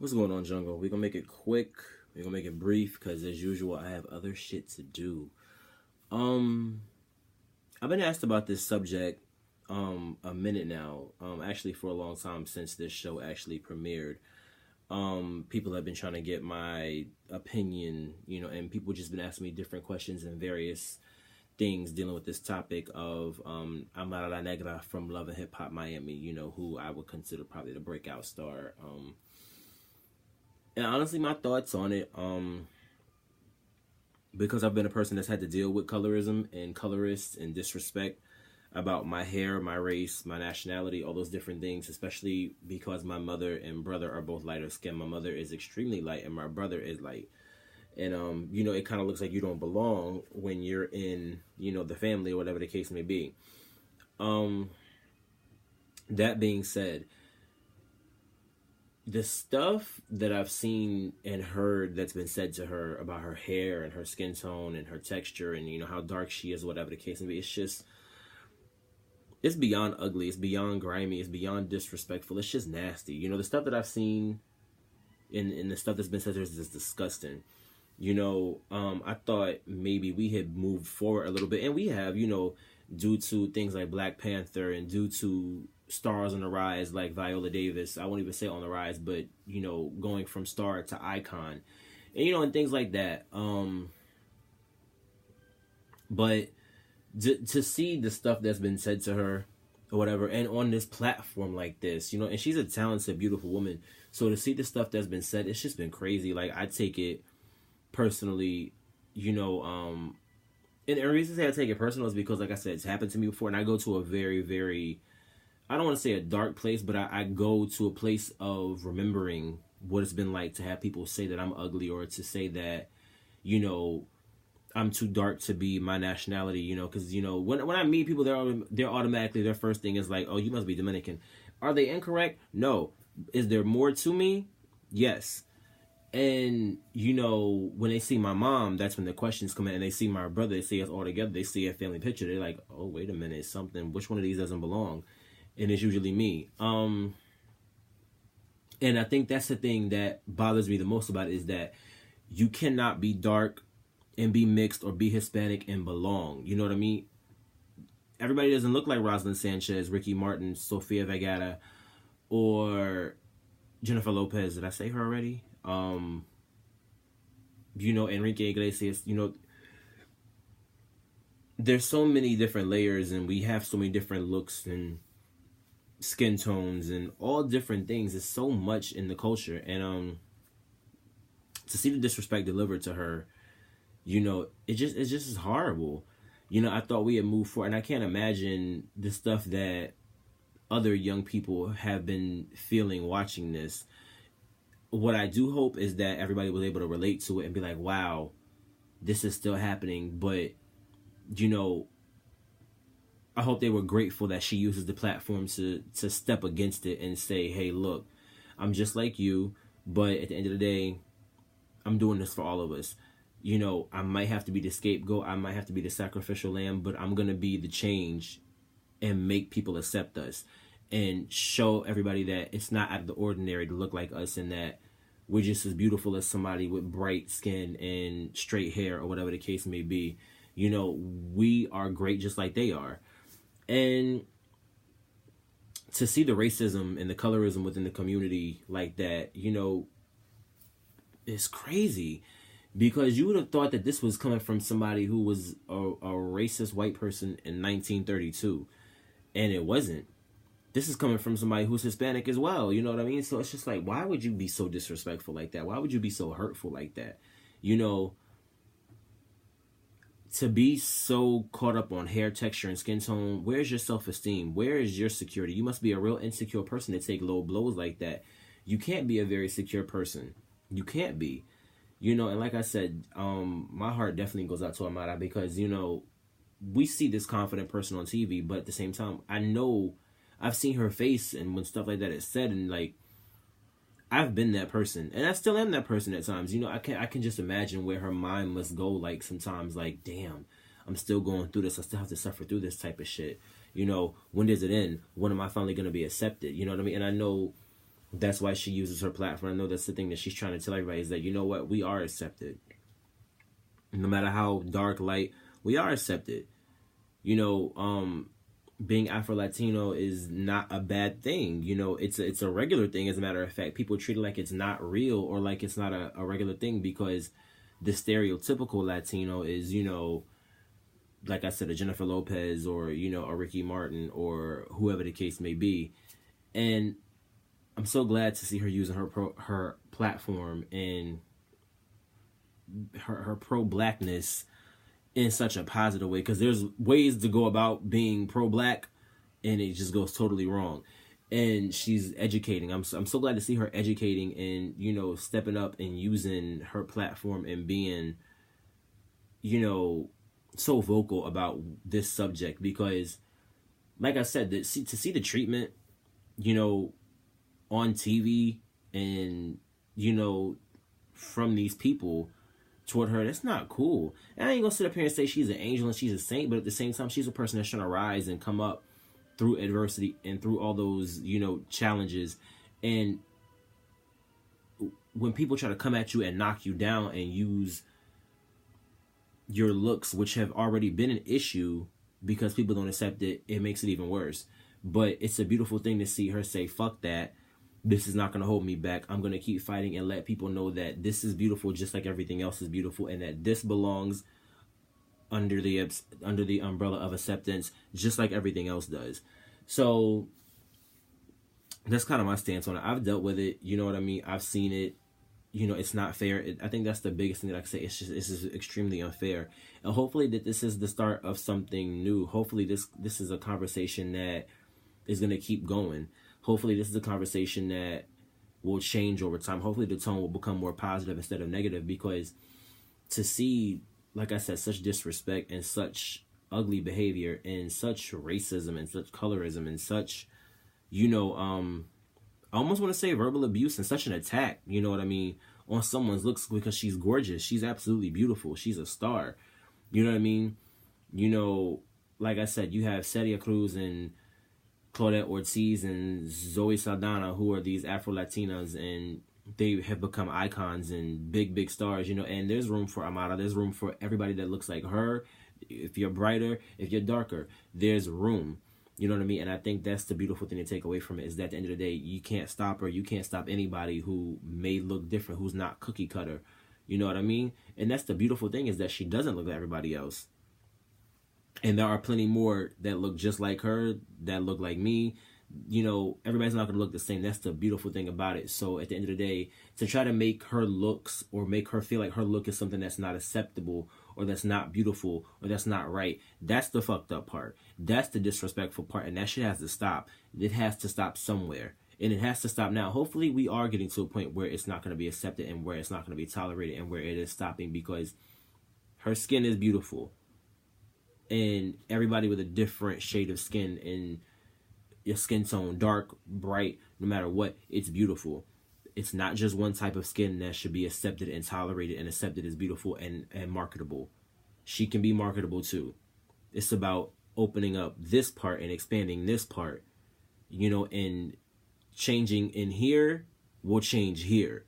What's going on, Jungle? We're gonna make it quick. We're gonna make it brief because, as usual, I have other shit to do. Um, I've been asked about this subject a minute now. Actually, for a long time since this show actually premiered. People have been trying to get my opinion, and people just been asking me different questions and various things dealing with this topic of Amara Negra from Love and Hip Hop Miami. Who I would consider probably the breakout star. And honestly, my thoughts on it, because I've been a person that's had to deal with colorism and colorists and disrespect about my hair, my race, my nationality, all those different things, especially because my mother and brother are both lighter skinned. My mother is extremely light and my brother is light. And, it kind of looks like you don't belong when you're in, the family or whatever the case may be. That being said, the stuff that I've seen and heard that's been said to her about her hair and her skin tone and her texture and how dark she is, whatever the case may be, it's beyond ugly, it's beyond grimy, it's beyond disrespectful, it's just nasty. The stuff that I've seen in the stuff that's been said to her is just disgusting. I thought maybe we had moved forward a little bit, and we have, due to things like Black Panther and due to stars on the rise like Viola Davis. I won't even say on the rise, but going from star to icon, and things like that. But to see the stuff that's been said to her or whatever, and on this platform like this, and she's a talented, beautiful woman. So to see the stuff that's been said, it's just been crazy. Like, I take it personally, and the reason I take it personal is because, like I said, it's happened to me before, and I go to a very, very, I don't want to say a dark place, but I go to a place of remembering what it's been like to have people say that I'm ugly, or to say that, I'm too dark to be my nationality, because, when I meet people, they're automatically, their first thing is like, oh, you must be Dominican. Are they incorrect? No. Is there more to me? Yes. And, when they see my mom, that's when the questions come in, and they see my brother, they see us all together, they see a family picture, they're like, oh, wait a minute, which one of these doesn't belong? And it's usually me. And I think that's the thing that bothers me the most about it, is that you cannot be dark and be mixed or be Hispanic and belong. You know what I mean? Everybody doesn't look like Rosalind Sanchez, Ricky Martin, Sofia Vergara, or Jennifer Lopez. Did I say her already? Enrique Iglesias. There's so many different layers, and we have so many different looks and skin tones and all different things. There's so much in the culture, and to see the disrespect delivered to her, it's just horrible. I thought we had moved forward, and I can't imagine the stuff that other young people have been feeling watching this. What I do hope is that everybody was able to relate to it and be like, wow, this is still happening. But I hope they were grateful that she uses the platform to step against it and say, hey, look, I'm just like you, but at the end of the day, I'm doing this for all of us. I might have to be the scapegoat, I might have to be the sacrificial lamb, but I'm going to be the change and make people accept us and show everybody that it's not out of the ordinary to look like us, and that we're just as beautiful as somebody with bright skin and straight hair or whatever the case may be. We are great just like they are. And to see the racism and the colorism within the community like that, it's crazy. Because you would have thought that this was coming from somebody who was a racist white person in 1932. And it wasn't. This is coming from somebody who's Hispanic as well. You know what I mean? So it's just like, why would you be so disrespectful like that? Why would you be so hurtful like that? To be so caught up on hair texture and skin tone, where's your self-esteem? Where is your security? You must be a real insecure person to take low blows like that. You can't be a very secure person. You can't be. And like I said, my heart definitely goes out to Amara, because, we see this confident person on TV, but at the same time, I know I've seen her face, and when stuff like that is said, and like, I've been that person, and I still am that person at times. I can just imagine where her mind must go, like, sometimes, like, damn, I'm still going through this. I still have to suffer through this type of shit. When does it end? When am I finally going to be accepted? You know what I mean? And I know That's why she uses her platform. I know that's the thing that she's trying to tell everybody is that, you know what, we are accepted. No matter how dark, light, we are accepted. You know, being Afro-Latino is not a bad thing. You know, it's a regular thing. As a matter of fact, people treat it like it's not real or like it's not a regular thing because the stereotypical Latino is, you know, like I said, a Jennifer Lopez or, you know, a Ricky Martin or whoever the case may be. And I'm so glad to see her using her platform and her pro-blackness in such a positive way, because there's ways to go about being pro-black and it just goes totally wrong. And she's educating. I'm so glad to see her educating and, you know, stepping up and using her platform and being, you know, so vocal about this subject, because like I said, to see the treatment, you know, on TV and, you know, from these people toward her, that's not cool. And I ain't gonna sit up here and say she's an angel and she's a saint, but at the same time, she's a person that's trying to rise and come up through adversity and through all those, you know, challenges. And when people try to come at you and knock you down and use your looks, which have already been an issue because people don't accept it, it makes it even worse. But it's a beautiful thing to see her say, fuck that. This is not going to hold me back. I'm going to keep fighting and let people know that this is beautiful just like everything else is beautiful, and that this belongs under the umbrella of acceptance just like everything else does. So that's kind of my stance on it. I've dealt with it. You know what I mean? I've seen it. You know, it's not fair. I think that's the biggest thing that I can say. It's just extremely unfair. And hopefully that this is the start of something new. Hopefully this is a conversation that is going to keep going. Hopefully this is a conversation that will change over time. Hopefully the tone will become more positive instead of negative, because to see, like I said, such disrespect and such ugly behavior and such racism and such colorism and such, you know, I almost want to say verbal abuse and such an attack, you know what I mean, on someone's looks, because she's gorgeous. She's absolutely beautiful. She's a star. You know what I mean? You know, like I said, you have Celia Cruz and Claudette Ortiz and Zoe Saldana, who are these Afro-Latinas, and they have become icons and big stars, you know, and there's room for Amara. There's room for everybody that looks like her. If you're brighter, if you're darker, there's room. You know what I mean? And I think that's the beautiful thing to take away from it, is that at the end of the day, you can't stop her. You can't stop anybody who may look different, who's not cookie cutter. You know what I mean? And that's the beautiful thing, is that she doesn't look like everybody else. And there are plenty more that look just like her, that look like me. You know, everybody's not going to look the same. That's the beautiful thing about it. So at the end of the day, to try to make her looks or make her feel like her look is something that's not acceptable or that's not beautiful or that's not right, that's the fucked up part. That's the disrespectful part. And that shit has to stop. It has to stop somewhere. And it has to stop now. Hopefully we are getting to a point where it's not going to be accepted and where it's not going to be tolerated and where it is stopping, because her skin is beautiful. And everybody with a different shade of skin and your skin tone, dark, bright, no matter what, it's beautiful. It's not just one type of skin that should be accepted and tolerated and accepted as beautiful and marketable. She can be marketable too. It's about opening up this part and expanding this part, you know, and changing in here will change here.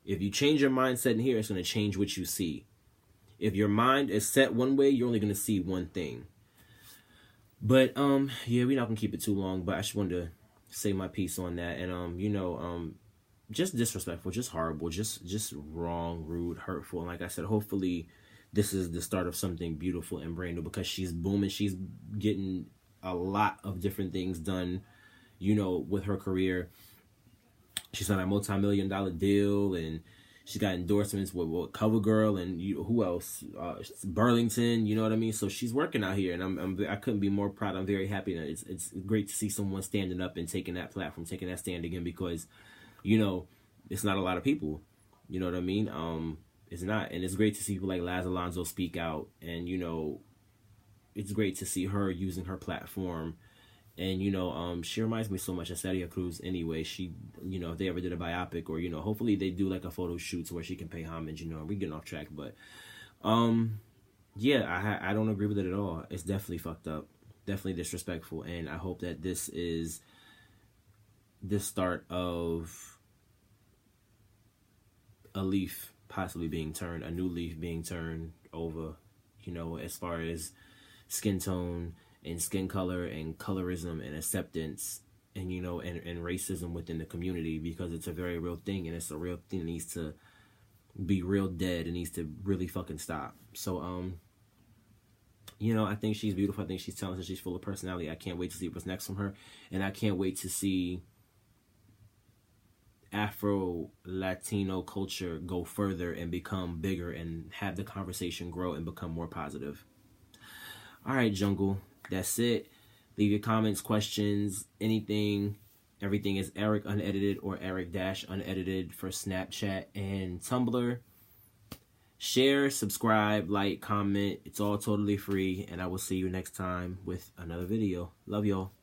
If you change your mindset in here, it's going to change what you see. If your mind is set one way, you're only going to see one thing. But, yeah, we're not going to keep it too long, but I just wanted to say my piece on that. And, you know, just disrespectful, just horrible, just wrong, rude, hurtful. And like I said, hopefully this is the start of something beautiful and brand new, because she's booming. She's getting a lot of different things done, you know, with her career. She's on a multi-million-dollar deal, and she got endorsements with CoverGirl and who else? Burlington, you know what I mean? So she's working out here, and I couldn't be more proud. I'm very happy. And it's great to see someone standing up and taking that platform, taking that stand again, because, you know, it's not a lot of people. You know what I mean? It's not. And it's great to see people like Laz Alonso speak out, and, you know, it's great to see her using her platform. And, you know, she reminds me so much of Celia Cruz anyway. She, you know, if they ever did a biopic, or, you know, hopefully they do like a photo shoot where she can pay homage, you know. We're getting off track, but, yeah, I don't agree with it at all. It's definitely fucked up, definitely disrespectful. And I hope that this is the start of a leaf possibly being turned, a new leaf being turned over, you know, as far as skin tone and skin color and colorism and acceptance and, you know, and racism within the community, because it's a very real thing, and it's a real thing that needs to be real dead. It needs to really fucking stop. So, you know, I think she's beautiful. I think she's talented. She's full of personality. I can't wait to see what's next from her. And I can't wait to see Afro-Latino culture go further and become bigger and have the conversation grow and become more positive. All right, Jungle. That's it. Leave your comments, questions, anything. Everything is Eric Unedited or Eric-Unedited for Snapchat and Tumblr. Share, subscribe, like, comment. It's all totally free. And I will see you next time with another video. Love y'all.